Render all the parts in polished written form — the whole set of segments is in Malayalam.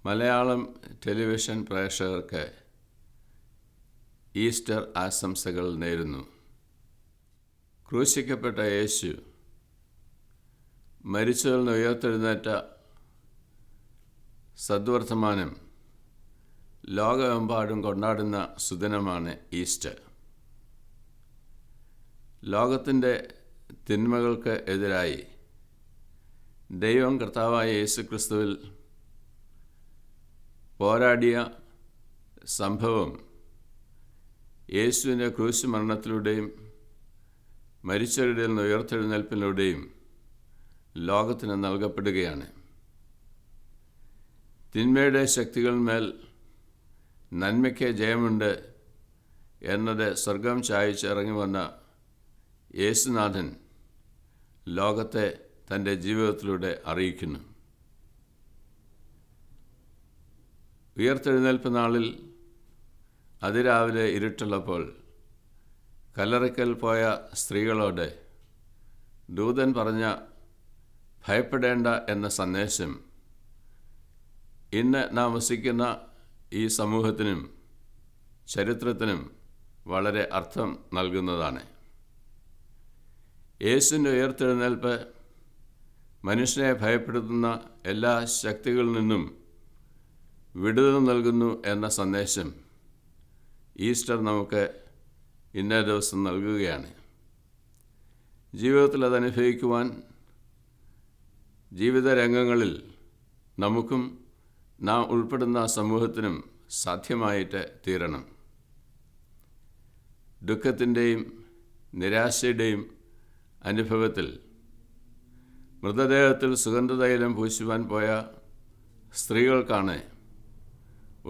മലയാളം ടെലിവിഷൻ പ്രേക്ഷകർക്ക് ഈസ്റ്റർ ആശംസകൾ നേരുന്നു. ക്രൂശിക്കപ്പെട്ട യേശു മരിച്ചതിൽ നിന്ന് ഉയർത്തെഴുന്നേറ്റ സദ്വർത്തമാനം ലോകമെമ്പാടും കൊണ്ടാടുന്ന സുദിനമാണ് ഈസ്റ്റർ. ലോകത്തിൻ്റെ തിന്മകൾക്ക് എതിരായി ദൈവം കർത്താവായ യേശുക്രിസ്തുവിൽ പോരാടിയ സംഭവം യേശുവിൻ്റെ ക്രൂശ് മരണത്തിലൂടെയും മരിച്ചവരുടെ നിന്ന് ഉയർത്തെഴുന്നേൽപ്പിലൂടെയും ലോകത്തിന് നൽകപ്പെടുകയാണ്. തിന്മയുടെ ശക്തികളിന്മേൽ നന്മയ്ക്ക് ജയമുണ്ട് എന്നത് സ്വർഗം ചായച്ച് ഇറങ്ങി വന്ന യേശുനാഥൻ ലോകത്തെ തൻ്റെ ജീവിതത്തിലൂടെ അറിയിക്കുന്നു. ഉയർത്തെഴുന്നേൽപ്പ് നാളിൽ അതിരാവിലെ ഇരുട്ടുള്ളപ്പോൾ കല്ലറയ്ക്കൽ പോയ സ്ത്രീകളോട് ദൂതൻ പറഞ്ഞ ഭയപ്പെടേണ്ട എന്ന സന്ദേശം ഇന്ന് നാം വസിക്കുന്ന ഈ സമൂഹത്തിനും ചരിത്രത്തിനും വളരെ അർത്ഥം നൽകുന്നതാണ്. യേശുവിൻ്റെ ഉയർത്തെഴുന്നേൽപ്പ് മനുഷ്യനെ ഭയപ്പെടുത്തുന്ന എല്ലാ ശക്തികളിൽ നിന്നും വിടുതൽ നൽകുന്നു എന്ന സന്ദേശം ഈസ്റ്റർ നമുക്ക് ഇന്നേ ദിവസം നൽകുകയാണ്. ജീവിതത്തിൽ അതനുഭവിക്കുവാൻ ജീവിത രംഗങ്ങളിൽ നമുക്കും നാം ഉൾപ്പെടുന്ന സമൂഹത്തിനും സാധ്യമായിട്ട് തീരണം. ദുഃഖത്തിൻ്റെയും നിരാശയുടെയും അനുഭവത്തിൽ മൃതദേഹത്തിൽ സുഗന്ധതൈലം പൂശുവാൻ പോയ സ്ത്രീകൾക്കാണ്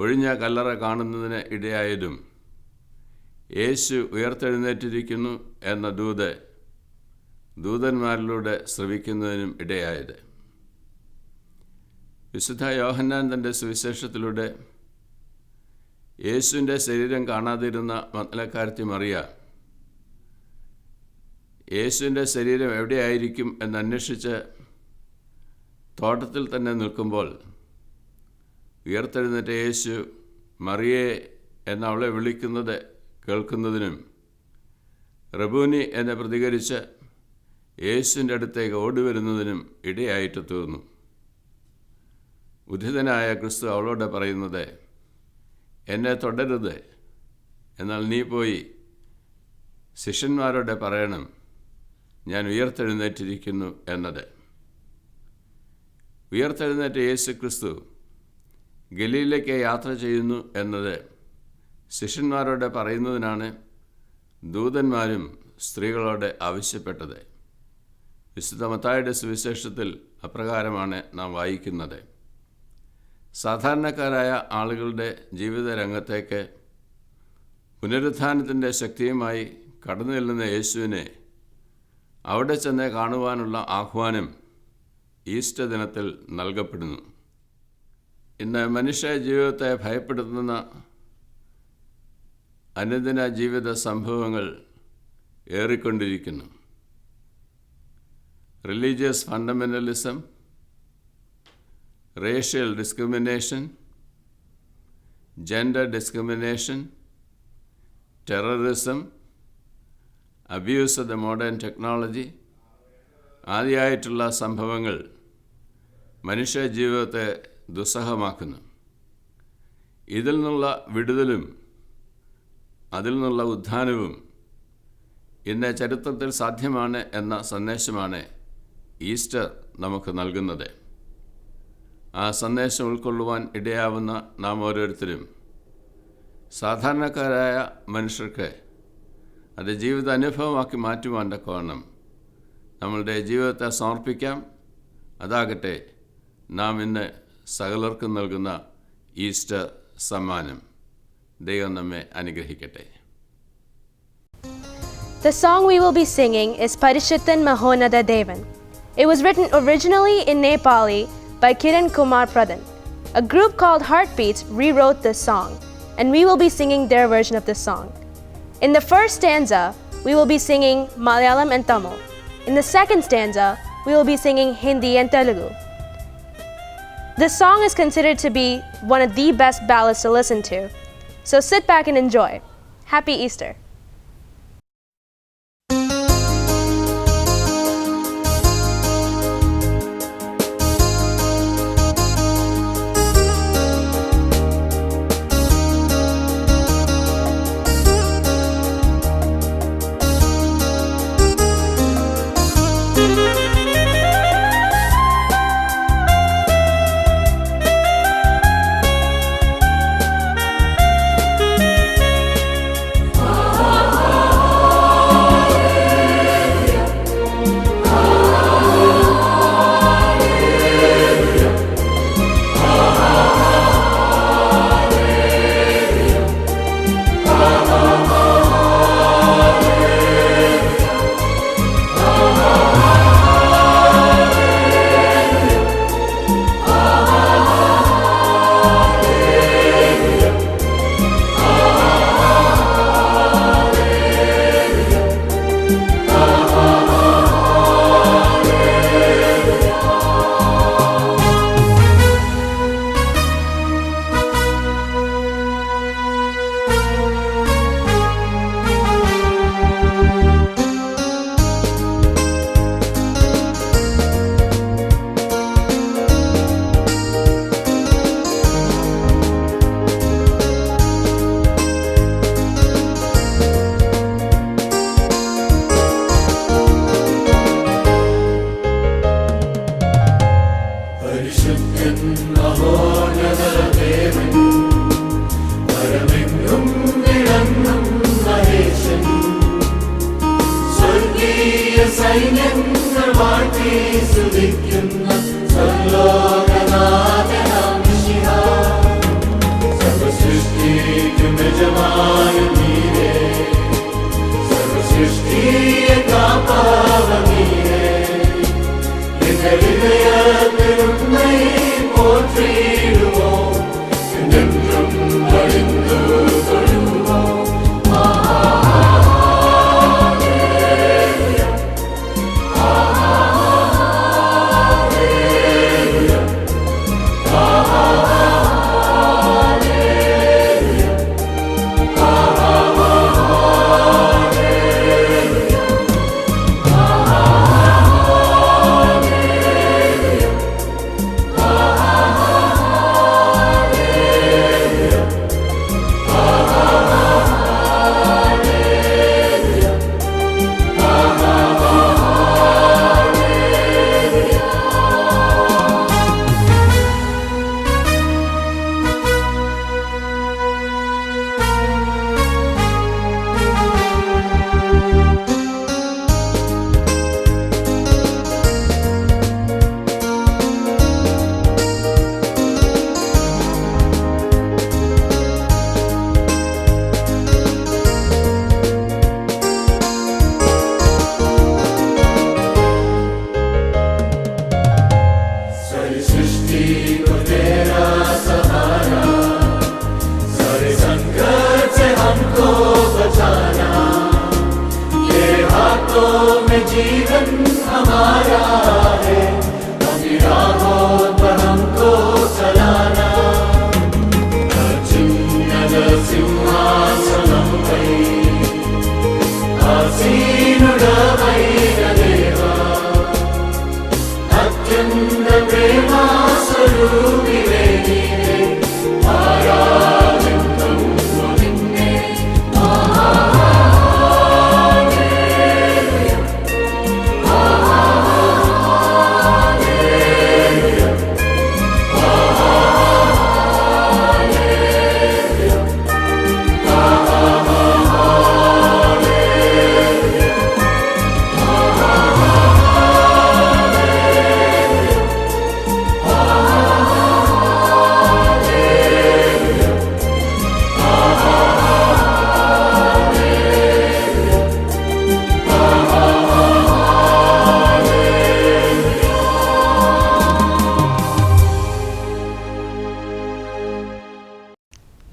ഒഴിഞ്ഞ കല്ലറ കാണുന്നതിന് ഇടയായതും യേശു ഉയർത്തെഴുന്നേറ്റിരിക്കുന്നു എന്ന ദൂതന്മാരിലൂടെ ശ്രവിക്കുന്നതിനും ഇടയായത്. വിശുദ്ധ യോഹന്നാൻ തൻ്റെ സുവിശേഷത്തിലൂടെ യേശുവിൻ്റെ ശരീരം കാണാതിരുന്ന മഗ്ദലക്കാരത്തി മറിയ യേശുവിൻ്റെ ശരീരം എവിടെയായിരിക്കും എന്നന്വേഷിച്ച് തോട്ടത്തിൽ തന്നെ നിൽക്കുമ്പോൾ ഉയർത്തെഴുന്നേറ്റ യേശു മറിയേ എന്നവളെ വിളിക്കുന്നത് കേൾക്കുന്നതിനും റബൂനി എന്ന് പ്രതികരിച്ച് യേശുവിൻ്റെ അടുത്തേക്ക് ഓടിവരുന്നതിനും ഇടയായിട്ട് തീർന്നു. ഉദ്ധിതനായ ക്രിസ്തു അവളോട് പറയുന്നത്, എന്നെ തൊടരുത്, എന്നാൽ നീ പോയി ശിഷ്യന്മാരോട് പറയണം ഞാൻ ഉയർത്തെഴുന്നേറ്റിരിക്കുന്നു എന്നത്. ഉയർത്തെഴുന്നേറ്റ യേശു ക്രിസ്തു ഗലീലയ്ക്ക് യാത്ര ചെയ്യുന്നു എന്നത് ശിഷ്യന്മാരോട് പറയുന്നതിനാണ് ദൂതന്മാരും സ്ത്രീകളോട് ആവശ്യപ്പെട്ടത്. വിശുദ്ധ മത്തായിയുടെ സുവിശേഷത്തിൽ അപ്രകാരമാണ് നാം വായിക്കുന്നത്. സാധാരണക്കാരായ ആളുകളുടെ ജീവിത രംഗത്തേക്ക് പുനരുത്ഥാനത്തിൻ്റെ ശക്തിയുമായി കടന്നു ചെല്ലുന്ന യേശുവിനെ അവിടെ ചെന്ന് കാണുവാനുള്ള ആഹ്വാനം ഈസ്റ്റർ ദിനത്തിൽ നൽകപ്പെടുന്നു. ഇന്ന് മനുഷ്യ ജീവിതത്തെ ഭയപ്പെടുത്തുന്ന അനുദിന ജീവിത സംഭവങ്ങൾ ഏറിക്കൊണ്ടിരിക്കുന്നു. Religious fundamentalism, racial discrimination, gender discrimination, terrorism, abuse of the modern technology ആദിയായിട്ടുള്ള സംഭവങ്ങൾ മനുഷ്യ ജീവിതത്തെ ദുസ്സഹമാക്കുന്നു. ഇതിൽ നിന്നുള്ള വിടുതലും അതിൽ നിന്നുള്ള ഉത്ഥാനവും ഇന്ന് ചരിത്രത്തിൽ സാധ്യമാണ് എന്ന സന്ദേശമാണ് ഈസ്റ്റർ നമുക്ക് നൽകുന്നത്. ആ സന്ദേശം ഉൾക്കൊള്ളുവാൻ ഇടയാവുന്ന നാം ഓരോരുത്തരും സാധാരണക്കാരായ മനുഷ്യർക്ക് അത് ജീവിത അനുഭവമാക്കി മാറ്റുവാൻ തക്കവണ്ണം നമ്മളുടെ ജീവിതത്തെ സമർപ്പിക്കാം. അതാകട്ടെ നാം ഇന്ന് സകലർക്കും നൽകുന്ന ഈസ്റ്റർ സമ്മാനം. ദൈവം നമ്മെ അനുഗ്രഹിക്കട്ടെ. The song we will be singing is Parishittan Mahonada Devan. It was written originally in Nepali by Kiran Kumar Pradhan. A group called Heartbeats rewrote this song, and we will be singing their version of this song. In the first stanza, we will be singing Malayalam and Tamil. In the second stanza, we will be singing Hindi and Telugu. This song is considered to be one of the best ballads to listen to. So sit back and enjoy. Happy Easter.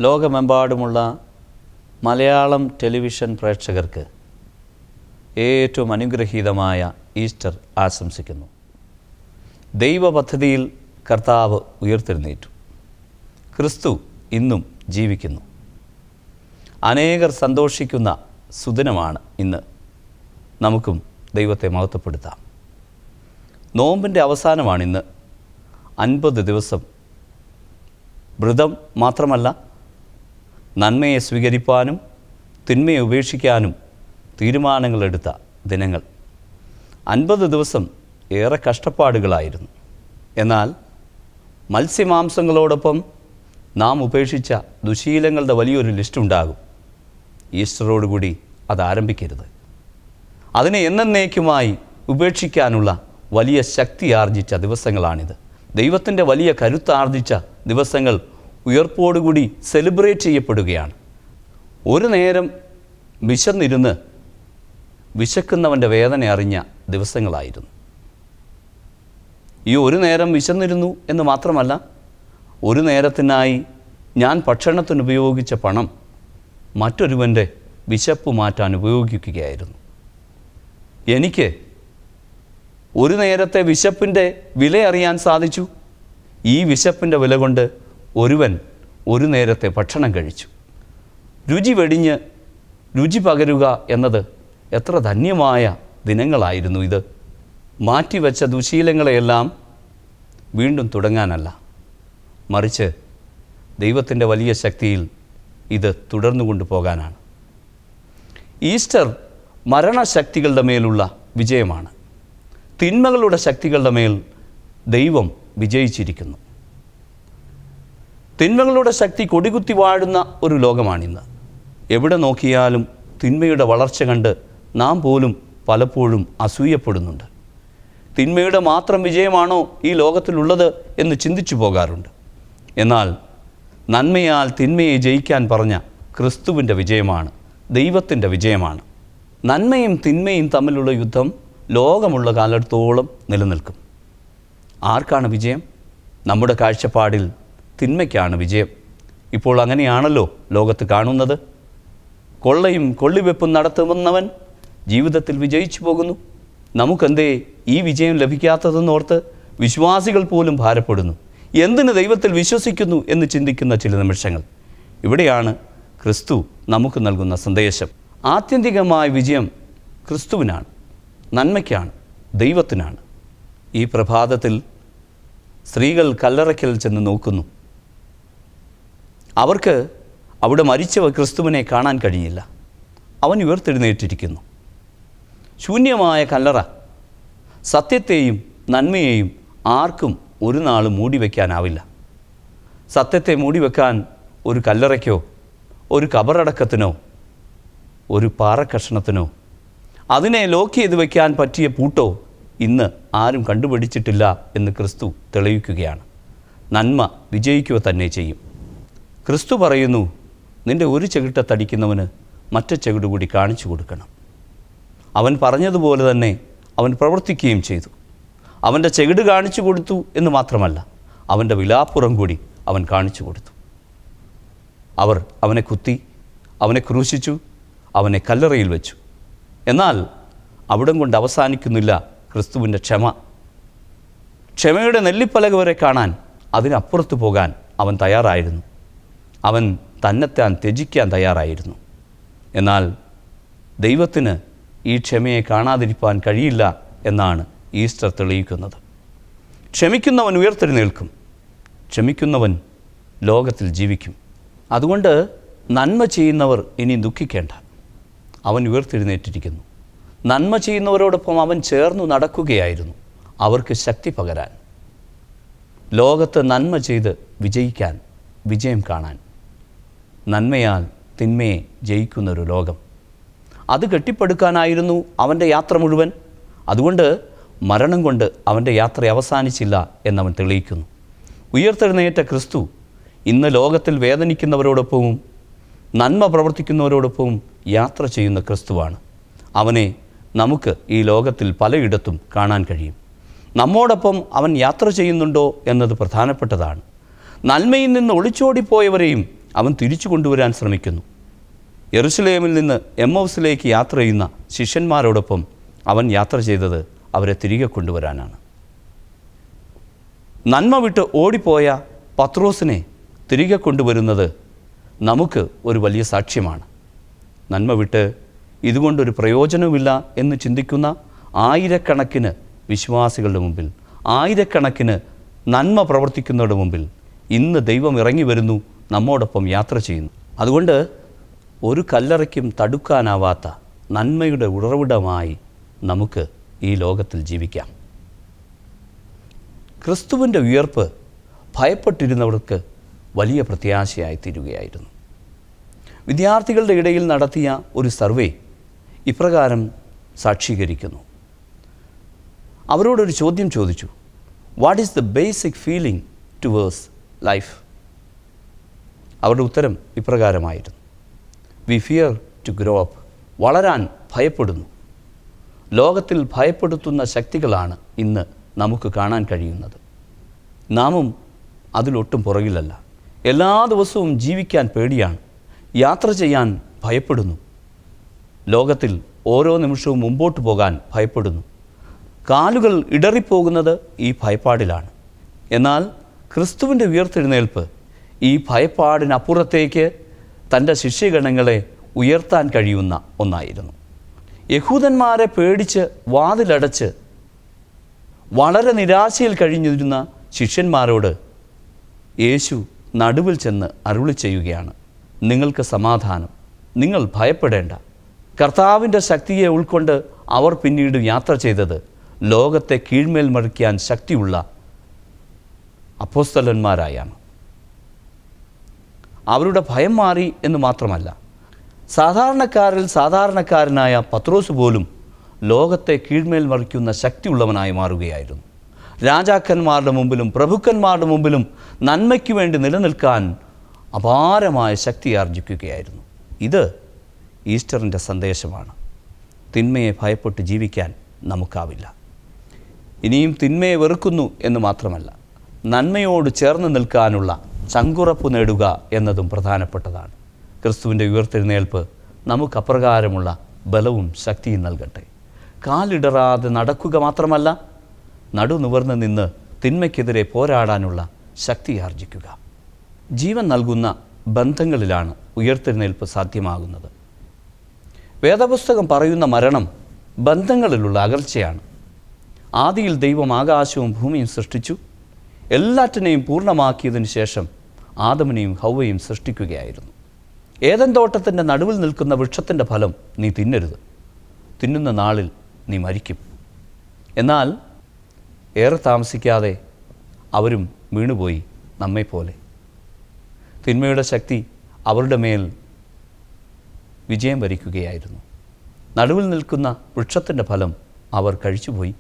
ലോകമെമ്പാടുമുള്ള മലയാളം ടെലിവിഷൻ പ്രേക്ഷകർക്ക് ഏറ്റവും അനുഗ്രഹീതമായ ഈസ്റ്റർ ആശംസിക്കുന്നു. ദൈവപദ്ധതിയിൽ കർത്താവ് ഉയർത്തെഴുന്നേറ്റു. ക്രിസ്തു ഇന്നും ജീവിക്കുന്നു. അനേകർ സന്തോഷിക്കുന്ന സുദിനമാണ് ഇന്ന്. നമുക്കും ദൈവത്തെ മഹത്വപ്പെടുത്താം. നോമ്പിൻ്റെ അവസാനമാണിന്ന്. 50 ദിവസം വ്രതം മാത്രമല്ല, നന്മയെ സ്വീകരിപ്പാനും തിന്മയെ ഉപേക്ഷിക്കാനും തീരുമാനങ്ങളെടുത്ത ദിനങ്ങൾ. 50 ദിവസം ഏറെ കഷ്ടപ്പാടുകളായിരുന്നു. എന്നാൽ മത്സ്യമാംസങ്ങളോടൊപ്പം നാം ഉപേക്ഷിച്ച ദുശീലങ്ങളുടെ വലിയൊരു ലിസ്റ്റുണ്ടാകും. ഈസ്റ്ററോടുകൂടി അത് ആരംഭിക്കരുത്. അതിനെ എന്നേക്കുമായി ഉപേക്ഷിക്കാനുള്ള വലിയ ശക്തി ആർജിച്ച ദിവസങ്ങളാണിത്. ദൈവത്തിൻ്റെ വലിയ കരുത്താർജിച്ച ദിവസങ്ങൾ ഉയർപ്പോടുകൂടി സെലിബ്രേറ്റ് ചെയ്യപ്പെടുകയാണ്. ഒരു നേരം വിശന്നിരുന്ന് വിശക്കുന്നവൻ്റെ വേദന അറിഞ്ഞ ദിവസങ്ങളായിരുന്നു. ഈ ഒരു നേരം വിശന്നിരുന്നു എന്ന് മാത്രമല്ല, ഒരു നേരത്തിനായി ഞാൻ ഭക്ഷണത്തിന് ഉപയോഗിച്ച പണം മറ്റൊരുവൻ്റെ വിശപ്പ് മാറ്റാൻ ഉപയോഗിക്കുകയായിരുന്നു. എനിക്ക് ഒരു നേരത്തെ വിശപ്പിൻ്റെ വില അറിയാൻ സാധിച്ചു. ഈ വിശപ്പിൻ്റെ വില കൊണ്ട് ഒരുവൻ ഒരു നേരത്തെ ഭക്ഷണം കഴിച്ചു. രുചി വെടിഞ്ഞ് രുചി പകരുക എന്നത് എത്ര ധന്യമായ ദിനങ്ങളായിരുന്നു ഇത്. മാറ്റിവെച്ച ദുശീലങ്ങളെയെല്ലാം വീണ്ടും തുടങ്ങാനല്ല, മറിച്ച് ദൈവത്തിൻ്റെ വലിയ ശക്തിയിൽ ഇത് തുടർന്നു കൊണ്ടുപോകാനാണ്. ഈസ്റ്റർ മരണശക്തികളുടെ മേലുള്ള വിജയമാണ്. തിന്മകളുടെ ശക്തികളുടെ മേൽ ദൈവം വിജയിച്ചിരിക്കുന്നു. തിന്മകളുടെ ശക്തി കൊടികുത്തി വാഴുന്ന ഒരു ലോകമാണിന്ന്. എവിടെ നോക്കിയാലും തിന്മയുടെ വളർച്ച കണ്ട് നാം പോലും പലപ്പോഴും അസൂയപ്പെടുന്നുണ്ട്. തിന്മയുടെ മാത്രം വിജയമാണോ ഈ ലോകത്തിലുള്ളത് എന്ന് ചിന്തിച്ചു പോകാറുണ്ട്. എന്നാൽ നന്മയാൽ തിന്മയെ ജയിക്കാൻ പറഞ്ഞ ക്രിസ്തുവിൻ്റെ വിജയമാണ്, ദൈവത്തിൻ്റെ വിജയമാണ്. നന്മയും തിന്മയും തമ്മിലുള്ള യുദ്ധം ലോകമുള്ള കാലത്തോളം നിലനിൽക്കും. ആർക്കാണ് വിജയം? നമ്മുടെ കാഴ്ചപ്പാടിൽ തിന്മയ്ക്കാണ് വിജയം. ഇപ്പോൾ അങ്ങനെയാണല്ലോ ലോകത്ത് കാണുന്നത്. കൊള്ളയും കൊള്ളിവെപ്പും നടത്തുന്നവൻ ജീവിതത്തിൽ വിജയിച്ചു പോകുന്നു. നമുക്കെന്തേ ഈ വിജയം ലഭിക്കാത്തതെന്നോർത്ത് വിശ്വാസികൾ പോലും ഭാരപ്പെടുന്നു. എന്തിന് ദൈവത്തിൽ വിശ്വസിക്കുന്നു എന്ന് ചിന്തിക്കുന്ന ചില നിമിഷങ്ങൾ. ഇവിടെയാണ് ക്രിസ്തു നമുക്ക് നൽകുന്ന സന്ദേശം. ആത്യന്തികമായ വിജയം ക്രിസ്തുവിനാണ്, നന്മയ്ക്കാണ്, ദൈവത്തിനാണ്. ഈ പ്രഭാതത്തിൽ സ്ത്രീകൾ കല്ലറയ്ക്കൽ ചെന്ന് നോക്കുന്നു. അവർക്ക് അവിടെ മരിച്ചവ ക്രിസ്തുവിനെ കാണാൻ കഴിയില്ല. അവൻ ഉയർത്തെഴുന്നേറ്റിരിക്കുന്നു. ശൂന്യമായ കല്ലറ സത്യത്തെയും നന്മയെയും ആർക്കും ഒരു നാളും മൂടിവെക്കാനാവില്ല. സത്യത്തെ മൂടിവെക്കാൻ ഒരു കല്ലറയ്ക്കോ ഒരു കബറടക്കത്തിനോ ഒരു പാറക്കഷണത്തിനോ അതിനെ ലോക്ക് ചെയ്ത് വയ്ക്കാൻ പറ്റിയ പൂട്ടോ ഇന്ന് ആരും കണ്ടുപിടിച്ചിട്ടില്ല എന്ന് ക്രിസ്തു തെളിയിക്കുകയാണ്. നന്മ വിജയിക്കുക തന്നെ ചെയ്യും. ക്രിസ്തു പറയുന്നു, നിൻ്റെ ഒരു ചെകിട്ടത്തടിക്കുന്നവന് മറ്റേ ചെകിട് കൂടി കാണിച്ചു കൊടുക്കണം. അവൻ പറഞ്ഞതുപോലെ തന്നെ അവൻ പ്രവർത്തിക്കുകയും ചെയ്തു. അവൻ്റെ ചെകിട് കാണിച്ചു കൊടുത്തു എന്ന് മാത്രമല്ല, അവൻ്റെ വിലാപ്പുറം കൂടി അവൻ കാണിച്ചു കൊടുത്തു. അവർ അവനെ കുത്തി, അവനെ ക്രൂശിച്ചു, അവനെ കല്ലറയിൽ വെച്ചു. എന്നാൽ അവിടം കൊണ്ട് അവസാനിക്കുന്നില്ല ക്രിസ്തുവിൻ്റെ ക്ഷമ. ക്ഷമയുടെ നെല്ലിപ്പലക വരെ കാണാൻ, അതിനപ്പുറത്ത് പോകാൻ അവൻ തയ്യാറായിരുന്നു. അവൻ തന്നെത്താൻ ത്യജിക്കാൻ തയ്യാറായിരുന്നു. എന്നാൽ ദൈവത്തിന് ഈ ക്ഷമയെ കാണാതിരിക്കാൻ കഴിയില്ല എന്നാണ് ഈസ്റ്റർ തെളിയിക്കുന്നത്. ക്ഷമിക്കുന്നവൻ ഉയർത്തെഴുന്നേൽക്കും, ക്ഷമിക്കുന്നവൻ ലോകത്തിൽ ജീവിക്കും. അതുകൊണ്ട് നന്മ ചെയ്യുന്നവർ ഇനി ദുഃഖിക്കേണ്ട. അവൻ ഉയർത്തെഴുന്നേറ്റിരിക്കുന്നു. നന്മ ചെയ്യുന്നവരോടൊപ്പം അവൻ ചേർന്നു നടക്കുകയായിരുന്നു, അവർക്ക് ശക്തി പകരാൻ, ലോകത്ത് നന്മ ചെയ്ത് വിജയിക്കാൻ, വിജയം കാണാൻ. നന്മയാൽ തിന്മയെ ജയിക്കുന്നൊരു ലോകം, അത് കെട്ടിപ്പടുക്കാനായിരുന്നു അവൻ്റെ യാത്ര മുഴുവൻ. അതുകൊണ്ട് മരണം കൊണ്ട് അവൻ്റെ യാത്ര അവസാനിച്ചില്ല എന്നവൻ തെളിയിക്കുന്നു. ഉയർത്തെഴുന്നേറ്റ ക്രിസ്തു ഇന്ന് ലോകത്തിൽ വേദനിക്കുന്നവരോടൊപ്പവും നന്മ പ്രവർത്തിക്കുന്നവരോടൊപ്പവും യാത്ര ചെയ്യുന്ന ക്രിസ്തുവാണ്. അവനെ നമുക്ക് ഈ ലോകത്തിൽ പലയിടത്തും കാണാൻ കഴിയും. നമ്മോടൊപ്പം അവൻ യാത്ര ചെയ്യുന്നുണ്ടോ എന്നത് പ്രധാനപ്പെട്ടതാണ്. നന്മയിൽ നിന്ന് ഒളിച്ചോടിപ്പോയവരെയും അവൻ തിരിച്ചു കൊണ്ടുവരാൻ ശ്രമിക്കുന്നു. യെരുശലേമിൽ നിന്ന് എമ്മൗസിലേക്ക് യാത്ര ചെയ്യുന്ന ശിഷ്യന്മാരോടൊപ്പം അവൻ യാത്ര ചെയ്തത് അവരെ തിരികെ കൊണ്ടുവരാനാണ്. നന്മ വിട്ട് ഓടിപ്പോയ പത്രോസിനെ തിരികെ കൊണ്ടുവരുന്നത് നമുക്ക് ഒരു വലിയ സാക്ഷ്യമാണ്. നന്മ വിട്ട് ഇതുകൊണ്ടൊരു പ്രയോജനവുമില്ല എന്ന് ചിന്തിക്കുന്ന ആയിരക്കണക്കിന് വിശ്വാസികളുടെ മുമ്പിൽ, ആയിരക്കണക്കിന് നന്മ പ്രവർത്തിക്കുന്നവരുടെ മുമ്പിൽ ഇന്ന് ദൈവം ഇറങ്ങി വരുന്നു, നമ്മോടൊപ്പം യാത്ര ചെയ്യുന്നു. അതുകൊണ്ട് ഒരു കല്ലറയ്ക്കും തടുക്കാനാവാത്ത നന്മയുടെ ഉറവിടമായി നമുക്ക് ഈ ലോകത്തിൽ ജീവിക്കാം. ക്രിസ്തുവിൻ്റെ ഉയർപ്പ് ഭയപ്പെട്ടിരുന്നവർക്ക് വലിയ പ്രത്യാശയായി തീരുകയായിരുന്നു. വിദ്യാർത്ഥികളുടെ ഇടയിൽ നടത്തിയ ഒരു സർവേ ഇപ്രകാരം സാക്ഷീകരിക്കുന്നു. അവരോടൊരു ചോദ്യം ചോദിച്ചു, what is the basic feeling towards life? അവരുടെ ഉത്തരം ഇപ്രകാരമായിരുന്നു, we fear to grow up. വളരാൻ ഭയപ്പെടുന്നു. ലോകത്തിൽ ഭയപ്പെടുത്തുന്ന ശക്തികളാണ് ഇന്ന് നമുക്ക് കാണാൻ കഴിയുന്നത്. നാമും അതിലൊട്ടും പുറകിലല്ല. എല്ലാ ദിവസവും ജീവിക്കാൻ പേടിയാണ്, യാത്ര ചെയ്യാൻ ഭയപ്പെടുന്നു, ലോകത്തിൽ ഓരോ നിമിഷവും മുമ്പോട്ട് പോകാൻ ഭയപ്പെടുന്നു. കാലുകൾ ഇടറിപ്പോകുന്നത് ഈ ഭയപ്പാടിലാണ്. എന്നാൽ ക്രിസ്തുവിൻ്റെ ഉയർത്തെഴുന്നേൽപ്പ് ഈ ഭയപ്പാടിനപ്പുറത്തേക്ക് തൻ്റെ ശിഷ്യഗണങ്ങളെ ഉയർത്താൻ കഴിയുന്ന ഒന്നായിരുന്നു. യഹൂദന്മാരെ പേടിച്ച് വാതിലടച്ച് വളരെ നിരാശയിൽ കഴിഞ്ഞിരുന്ന ശിഷ്യന്മാരോട് യേശു നടുവിൽ ചെന്ന് അരുളി ചെയ്യുകയാണ്, നിങ്ങൾക്ക് സമാധാനം, നിങ്ങൾ ഭയപ്പെടേണ്ട. കർത്താവിൻ്റെ ശക്തിയെ ഉൾക്കൊണ്ട് അവർ പിന്നീട് യാത്ര ചെയ്തത് ലോകത്തെ കീഴ്മേൽ മറിക്കാൻ ശക്തിയുള്ള അപ്പോസ്തലന്മാരായാണ്. അവരുടെ ഭയം മാറി എന്ന് മാത്രമല്ല, സാധാരണക്കാരിൽ സാധാരണക്കാരനായ പത്രോസ് പോലും ലോകത്തെ കീഴ്മേൽ മറിക്കുന്ന ശക്തിയുള്ളവനായി മാറുകയായിരുന്നു. രാജാക്കന്മാരുടെ മുമ്പിലും പ്രഭുക്കന്മാരുടെ മുമ്പിലും നന്മയ്ക്ക് വേണ്ടി നിലനിൽക്കാൻ അപാരമായ ശക്തി ആർജിക്കുകയായിരുന്നു. ഇത് ഈസ്റ്ററിൻ്റെ സന്ദേശമാണ്. തിന്മയെ ഭയപ്പെട്ട് ജീവിക്കാൻ നമുക്കാവില്ല. ഇനിയും തിന്മയെ വെറുക്കുന്നു എന്ന് മാത്രമല്ല, നന്മയോട് ചേർന്ന് നിൽക്കാനുള്ള ചങ്കുറപ്പ് നേടുക എന്നതും പ്രധാനപ്പെട്ടതാണ്. ക്രിസ്തുവിൻ്റെ ഉയർത്തെഴുന്നേൽപ്പ് നമുക്കപ്രകാരമുള്ള ബലവും ശക്തിയും നൽകട്ടെ. കാലിടറാതെ നടക്കുക മാത്രമല്ല, നടുനിവർന്ന് നിന്ന് തിന്മയ്ക്കെതിരെ പോരാടാനുള്ള ശക്തി ആർജിക്കുക. ജീവൻ നൽകുന്ന ബന്ധങ്ങളിലാണ് ഉയർത്തെഴുന്നേൽപ്പ് സാധ്യമാകുന്നത്. വേദപുസ്തകം പറയുന്ന മരണം ബന്ധങ്ങളിലുള്ള അകൽച്ചയാണ്. ആദിയിൽ ദൈവം ആകാശവും ഭൂമിയും സൃഷ്ടിച്ചു. എല്ലാറ്റിനെയും പൂർണ്ണമാക്കിയതിനു ശേഷം ആദമിനെയും ഹൗവയും സൃഷ്ടിക്കുകയായിരുന്നു. ഏദൻ തോട്ടത്തിൻ്റെ നടുവിൽ നിൽക്കുന്ന വൃക്ഷത്തിൻ്റെ ഫലം നീ തിന്നരുത്, തിന്നുന്ന നാളിൽ നീ മരിക്കും. എന്നാൽ ഏറെ താമസിക്കാതെ അവരും വീണുപോയി, നമ്മെപ്പോലെ. തിന്മയുടെ ശക്തി അവരുടെ മേൽ വിജയം വരിക്കുകയായിരുന്നു. നടുവിൽ നിൽക്കുന്ന വൃക്ഷത്തിൻ്റെ ഫലം അവർ കഴിച്ചുപോയി.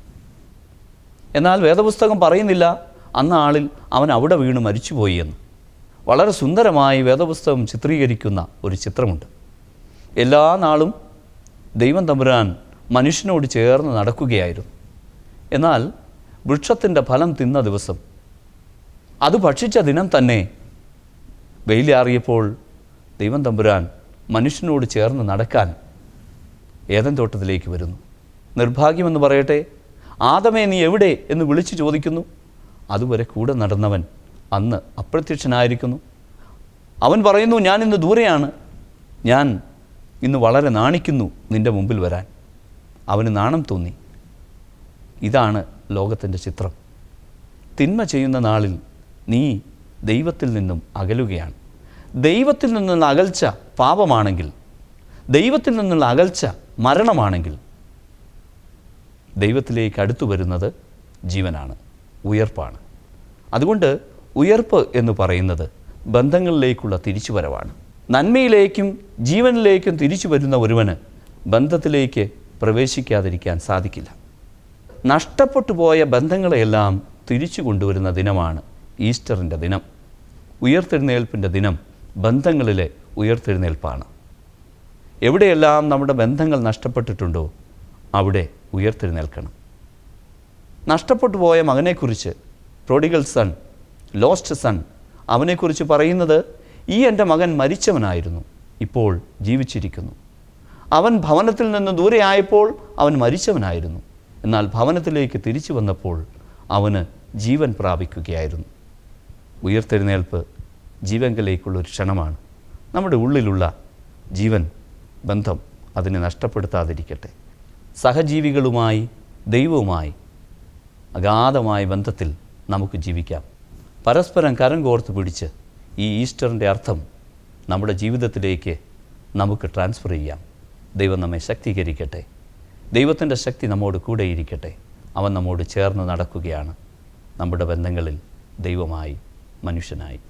എന്നാൽ വേദപുസ്തകം പറയുന്നില്ല അന്ന് ആളിൽ അവൻ അവിടെ വീണ് മരിച്ചുപോയി എന്ന്. വളരെ സുന്ദരമായി വേദപുസ്തകം ചിത്രീകരിക്കുന്ന ഒരു ചിത്രമുണ്ട്. എല്ലാ നാളും ദൈവം തമ്പുരാൻ മനുഷ്യനോട് ചേർന്ന് നടക്കുകയായിരുന്നു. എന്നാൽ വൃക്ഷത്തിൻ്റെ ഫലം തിന്ന ദിവസം, അത് ഭക്ഷിച്ച ദിനം തന്നെ വെയിലാറിയപ്പോൾ ദൈവം തമ്പുരാൻ മനുഷ്യനോട് ചേർന്ന് നടക്കാൻ ഏദൻ തോട്ടത്തിലേക്ക് വരുന്നു. നിർഭാഗ്യമെന്ന് പറയട്ടെ, ആദമേ നീ എവിടെ എന്ന് വിളിച്ചു ചോദിക്കുന്നു. അതുവരെ കൂടെ നടന്നവൻ അന്ന് അപ്രത്യക്ഷനായിരിക്കുന്നു. അവൻ പറയുന്നു, ഞാൻ ഇന്ന് ദൂരെയാണ്, ഞാൻ ഇന്ന് വളരെ നാണിക്കുന്നു നിൻ്റെ മുമ്പിൽ വരാൻ. അവന് നാണം തോന്നി. ഇതാണ് ലോകത്തിൻ്റെ ചിത്രം. തിന്മ ചെയ്യുന്ന നാളിൽ നീ ദൈവത്തിൽ നിന്നും അകലുകയാണ്. ദൈവത്തിൽ നിന്നുള്ള അകൽച്ച പാപമാണെങ്കിൽ, ദൈവത്തിൽ നിന്നുള്ള അകൽച്ച മരണമാണെങ്കിൽ, ദൈവത്തിലേക്ക് അടുത്തു വരുന്നത് ജീവനാണ്, ഉയർപ്പാണ്. അതുകൊണ്ട് ഉയർപ്പ് എന്ന് പറയുന്നത് ബന്ധങ്ങളിലേക്കുള്ള തിരിച്ചുവരവാണ്. നന്മയിലേക്കും ജീവനിലേക്കും തിരിച്ചു വരുന്ന ഒരുവന് ബന്ധത്തിലേക്ക് പ്രവേശിക്കാതിരിക്കാൻ സാധിക്കില്ല. നഷ്ടപ്പെട്ടു പോയ ബന്ധങ്ങളെയെല്ലാം തിരിച്ചു കൊണ്ടുവരുന്ന ദിനമാണ് ഈസ്റ്ററിൻ്റെ ദിനം. ഉയർത്തെഴുന്നേൽപ്പിൻ്റെ ദിനം ബന്ധങ്ങളിലെ ഉയർത്തെഴുന്നേൽപ്പാണ്. എവിടെയെല്ലാം നമ്മുടെ ബന്ധങ്ങൾ നഷ്ടപ്പെട്ടിട്ടുണ്ടോ അവിടെ ഉയർത്തെഴുന്നേൽക്കണം. നഷ്ടപ്പെട്ടു പോയ മകനെക്കുറിച്ച്, പ്രോഡിഗൽ സൺ, ലോസ്റ്റ് സൺ, അവനെക്കുറിച്ച് പറയുന്നത്, ഈ എൻ്റെ മകൻ മരിച്ചവനായിരുന്നു, ഇപ്പോൾ ജീവിച്ചിരിക്കുന്നു. അവൻ ഭവനത്തിൽ നിന്ന് ദൂരെയായപ്പോൾ അവൻ മരിച്ചവനായിരുന്നു, എന്നാൽ ഭവനത്തിലേക്ക് തിരിച്ചു വന്നപ്പോൾ അവന് ജീവൻ പ്രാപിക്കുകയായിരുന്നു. ഉയർത്തെഴുന്നേൽപ്പ് ജീവങ്കലേക്കുള്ളൊരു ക്ഷണമാണ്. നമ്മുടെ ഉള്ളിലുള്ള ജീവൻ ബന്ധം അതിനെ നഷ്ടപ്പെടുത്താതിരിക്കട്ടെ. സഹജീവികളുമായി ദൈവവുമായി അഗാധമായ ബന്ധത്തിൽ നമുക്ക് ജീവിക്കാം. പരസ്പരം കരം കോർത്ത് പിടിച്ച് ഈ ഈസ്റ്ററിൻ്റെ അർത്ഥം നമ്മുടെ ജീവിതത്തിലേക്ക് നമുക്ക് ട്രാൻസ്ഫർ ചെയ്യാം. ദൈവം നമ്മെ ശക്തീകരിക്കട്ടെ. ദൈവത്തിൻ്റെ ശക്തി നമ്മോട് കൂടെയിരിക്കട്ടെ. അവൻ നമ്മോട് ചേർന്ന് നടക്കുകയാണ് നമ്മുടെ ബന്ധങ്ങളിൽ ദൈവമായി മനുഷ്യനായി.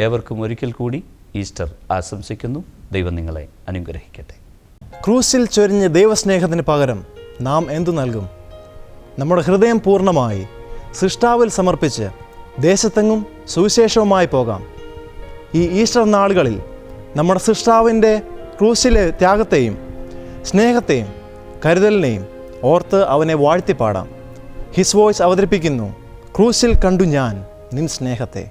ഏവർക്കും ഒരിക്കൽ കൂടി ഈസ്റ്റർ ആശംസിക്കുന്നു. ദൈവം നിങ്ങളെ അനുഗ്രഹിക്കട്ടെ. ക്രൂശിൽ ചൊരിഞ്ഞ ദൈവസ്നേഹത്തിന് പകരം നാം എന്തു നൽകും? നമ്മുടെ ഹൃദയം പൂർണ്ണമായി സൃഷ്ടാവിൽ സമർപ്പിച്ച് ദേശത്തെങ്ങും സുവിശേഷവുമായി പോകാം. ഈ ഈസ്റ്റർ നാളുകളിൽ നമ്മുടെ സൃഷ്ടാവിൻ്റെ ക്രൂശിലെ ത്യാഗത്തെയും സ്നേഹത്തെയും കരുതലിനെയും ഓർത്ത് അവനെ വാഴ്ത്തിപ്പാടാം. ഹിസ് വോയ്സ് അവതരിപ്പിക്കുന്നു ക്രൂശിൽ കണ്ടു ഞാൻ നിൻ സ്നേഹത്തെ.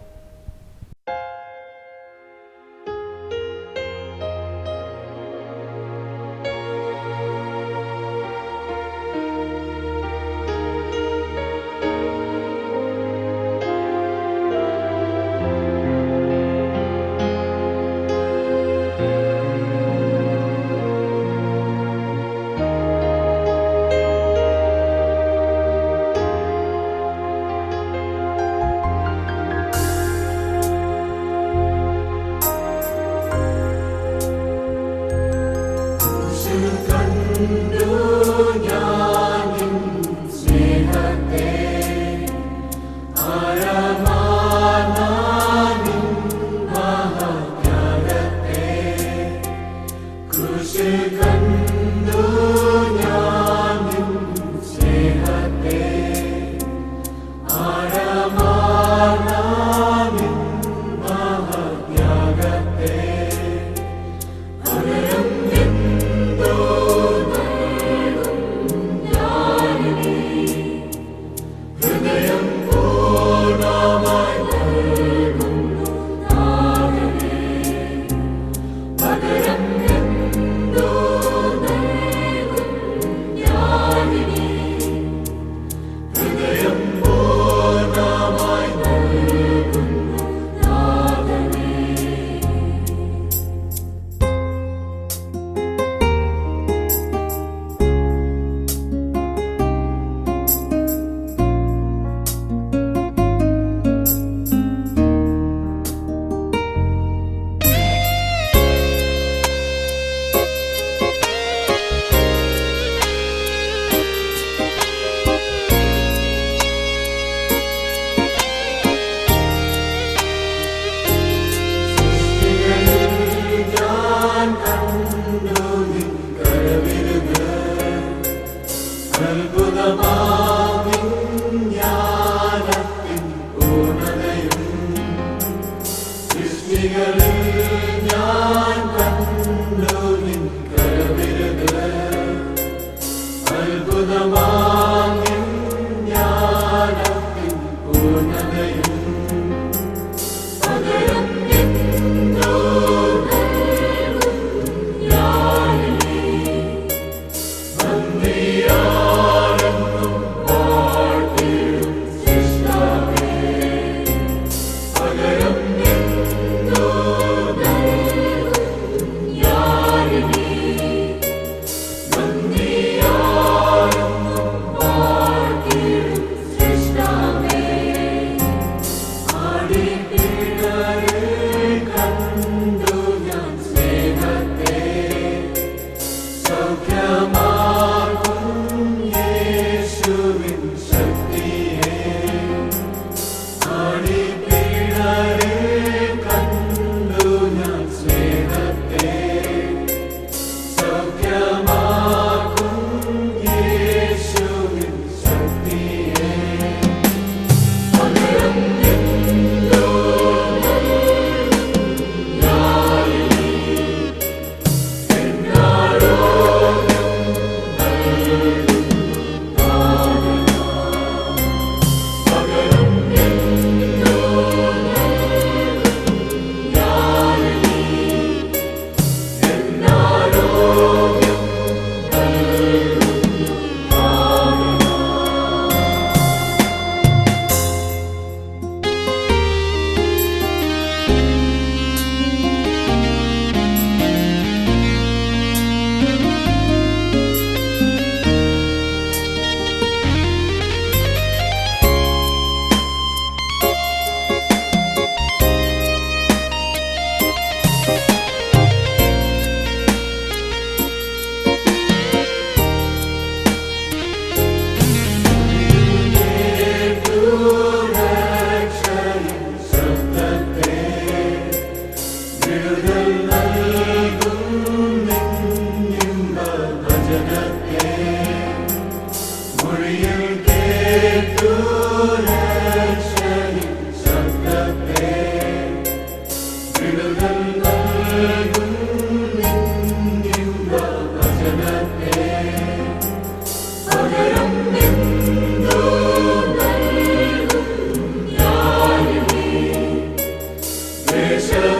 ദേശ